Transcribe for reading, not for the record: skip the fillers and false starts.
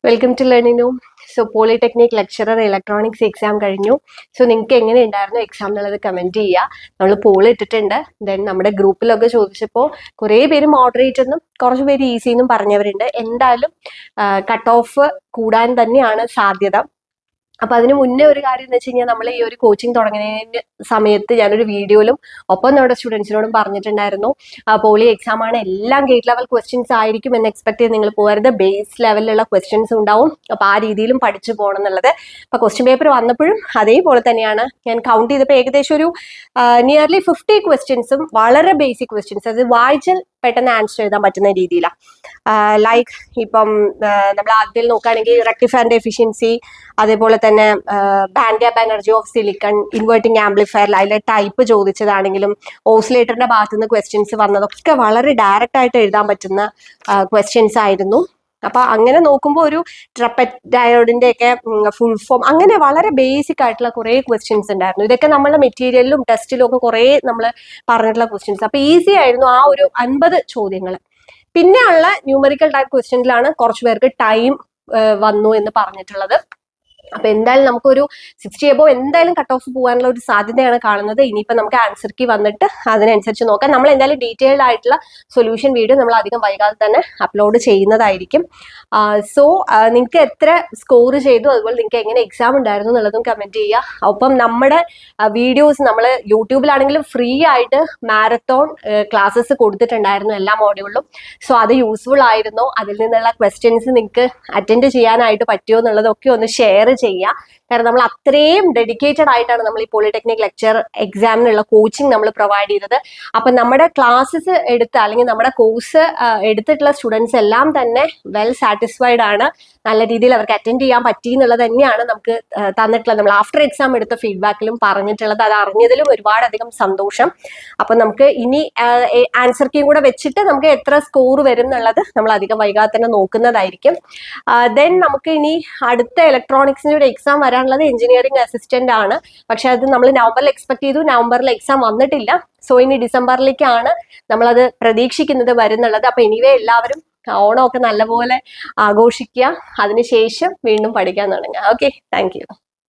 Welcome to learning no. So polytechnic lecturer electronics exam കഴിഞ്ഞു. So നിങ്ങൾക്ക് എങ്ങനെ ഉണ്ടായിരുന്നു എക്സാം എന്നുള്ളത് കമന്റ് ചെയ്യുക. നമ്മൾ പോൾ ഇട്ടിട്ടുണ്ട്. ദെൻ നമ്മുടെ ഗ്രൂപ്പിലൊക്കെ ചോദിച്ചപ്പോൾ കുറേ പേര് മോഡറേറ്റ് എന്നും കുറച്ച് പേര് ഈസി എന്നും പറഞ്ഞവരുണ്ട്. എന്തായാലും കട്ട് ഓഫ് കൂടാൻ തന്നെയാണ് സാധ്യത. അപ്പൊ അതിന് മുന്നേ ഒരു കാര്യം എന്ന് വെച്ച് കഴിഞ്ഞാൽ നമ്മൾ ഈ ഒരു കോച്ചിങ് തുടങ്ങുന്നതിന് സമയത്ത് ഞാനൊരു വീഡിയോയിലും ഒപ്പം നമ്മുടെ സ്റ്റുഡൻസിനോടും പറഞ്ഞിട്ടുണ്ടായിരുന്നു, പോളി എക്സാം ആണ്, എല്ലാം ഗേറ്റ് ലെവൽ ക്വസ്റ്റ്യൻസ് ആയിരിക്കും എന്ന് എക്സ്പെക്ട് ചെയ്ത് നിങ്ങൾ പോകരുത്, ബേസ് ലെവലിലുള്ള ക്വസ്റ്റ്യൻസ് ഉണ്ടാവും. അപ്പൊ ആ രീതിയിലും പഠിച്ചു പോകണം എന്നുള്ളത്. അപ്പൊ ക്വസ്റ്റ്യൻ പേപ്പർ വന്നപ്പോഴും അതേപോലെ തന്നെയാണ്. ഞാൻ കൗണ്ട് ചെയ്തപ്പോൾ ഏകദേശം ഒരു നിയർലി 50 ക്വസ്റ്റ്യൻസും വളരെ ബേസിക് ക്വസ്റ്റ്യൻസ്, അത് വായിച്ചാൽ പെട്ടെന്ന് ആൻസർ എഴുതാൻ പറ്റുന്ന രീതിയിലാണ്. ലൈക്ക് ഇപ്പം നമ്മൾ ആദ്യം നോക്കുകയാണെങ്കിൽ റെക്ടിഫയറിന്റെ എഫിഷ്യൻസി, അതേപോലെ തന്നെ band gap energy of silicon, inverting amplifier, അതിലെ ടൈപ്പ് ചോദിച്ചതാണെങ്കിലും ഓസിലേറ്ററിന്റെ ഭാഗത്തു നിന്ന് ക്വസ്റ്റ്യൻസ് വന്നതൊക്കെ വളരെ ഡയറക്റ്റ് ആയിട്ട് എഴുതാൻ പറ്റുന്ന ക്വസ്റ്റ്യൻസ് ആയിരുന്നു. അപ്പൊ അങ്ങനെ നോക്കുമ്പോൾ ഒരു ട്രപ്പറ്റ് ഡയോഡിന്റെ ഒക്കെ ഫുൾ ഫോം, അങ്ങനെ വളരെ ബേസിക് ആയിട്ടുള്ള കുറെ ക്വസ്റ്റ്യൻസ് ഉണ്ടായിരുന്നു. ഇതൊക്കെ നമ്മളുടെ മെറ്റീരിയലിലും ടെസ്റ്റിലും ഒക്കെ കുറെ നമ്മൾ പറഞ്ഞിട്ടുള്ള ക്വസ്റ്റ്യൻസ്. അപ്പൊ ഈസി ആയിരുന്നു ആ ഒരു 50 ചോദ്യങ്ങൾ. പിന്നെ ഉള്ള ന്യൂമറിക്കൽ ടൈപ്പ് ക്വസ്റ്റ്യൻസിലാണ് കുറച്ച് പേർക്ക് ടൈം വന്നു എന്ന് പറഞ്ഞിട്ടുള്ളത്. അപ്പൊ എന്തായാലും നമുക്കൊരു 60 എബോ എന്തായാലും കട്ട് ഓഫ് പോകാനുള്ള ഒരു സാധ്യതയാണ് കാണുന്നത്. ഇനിയിപ്പോ നമുക്ക് ആൻസർ കീ വന്നിട്ട് അതിനനുസരിച്ച് നോക്കാം. നമ്മൾ എന്തായാലും ഡീറ്റെയിൽഡ് ആയിട്ടുള്ള സൊല്യൂഷൻ വീഡിയോ നമ്മൾ അധികം വൈകാതെ തന്നെ അപ്ലോഡ് ചെയ്യുന്നതായിരിക്കും. സോ നിങ്ങൾക്ക് എത്ര സ്കോർ ചെയ്തു, അതുപോലെ നിങ്ങൾക്ക് എങ്ങനെ എക്സാം ഉണ്ടായിരുന്നു എന്നുള്ളതും കമന്റ് ചെയ്യുക. ഒപ്പം നമ്മുടെ വീഡിയോസ് നമ്മൾ യൂട്യൂബിലാണെങ്കിലും ഫ്രീ ആയിട്ട് മാരത്തോൺ ക്ലാസ്സസ് കൊടുത്തിട്ടുണ്ടായിരുന്നു എല്ലാ മോഡ്യൂളിലും. സോ അത് യൂസ്ഫുൾ ആയിരുന്നോ, അതിൽ നിന്നുള്ള ക്വസ്റ്റ്യൻസ് നിങ്ങൾക്ക് അറ്റൻഡ് ചെയ്യാനായിട്ട് പറ്റുമോ എന്നുള്ളതൊക്കെ ഒന്ന് ഷെയർ ചെയ്യുക. കാരണം നമ്മൾ അത്രയും ഡെഡിക്കേറ്റഡ് ആയിട്ടാണ് നമ്മൾ ഈ പോളിടെക്നിക് ലെക്ചർ എക്സാമിനുള്ള കോച്ചിങ് നമ്മൾ പ്രൊവൈഡ് ചെയ്തത്. അപ്പൊ നമ്മുടെ ക്ലാസ്സസ് എടുത്ത് അല്ലെങ്കിൽ നമ്മുടെ കോഴ്സ് എടുത്തിട്ടുള്ള സ്റ്റുഡൻസ് എല്ലാം തന്നെ വെൽ സാറ്റിസ്ഫൈഡ് ആണ്. നല്ല രീതിയിൽ അവർക്ക് അറ്റൻഡ് ചെയ്യാൻ പറ്റി എന്നുള്ളത് തന്നെയാണ് നമുക്ക് തന്നിട്ടുള്ളത്. നമ്മൾ ആഫ്റ്റർ എക്സാം എടുത്ത ഫീഡ്ബാക്കിലും പറഞ്ഞിട്ടുള്ളത്. അത് അറിഞ്ഞതിലും ഒരുപാടധികം സന്തോഷം. അപ്പൊ നമുക്ക് ഇനി ആൻസർ കീയും കൂടെ വെച്ചിട്ട് നമുക്ക് എത്ര സ്കോർ വരും എന്നുള്ളത് നമ്മൾ അധികം വൈകാതെ തന്നെ നോക്കുന്നതായിരിക്കും. ദെൻ നമുക്ക് ഇനി അടുത്ത ഇലക്ട്രോണിക്സിന്റെ ഒരു എക്സാം വരാനുള്ളത് എഞ്ചിനീയറിംഗ് അസിസ്റ്റന്റ് ആണ്. പക്ഷെ അത് നമ്മൾ നവംബറിൽ എക്സ്പെക്ട് ചെയ്തു, നവംബറിൽ എക്സാം വന്നിട്ടില്ല. സോ ഇനി ഡിസംബറിലേക്കാണ് നമ്മളത് പ്രതീക്ഷിക്കുന്നത് വരുന്നുള്ളത്. അപ്പൊ എനിവേ എല്ലാവരും ഓണമൊക്കെ നല്ലപോലെ ആഘോഷിക്കുക, അതിനുശേഷം വീണ്ടും പഠിക്കാൻ തുടങ്ങുക. Okay, thank you.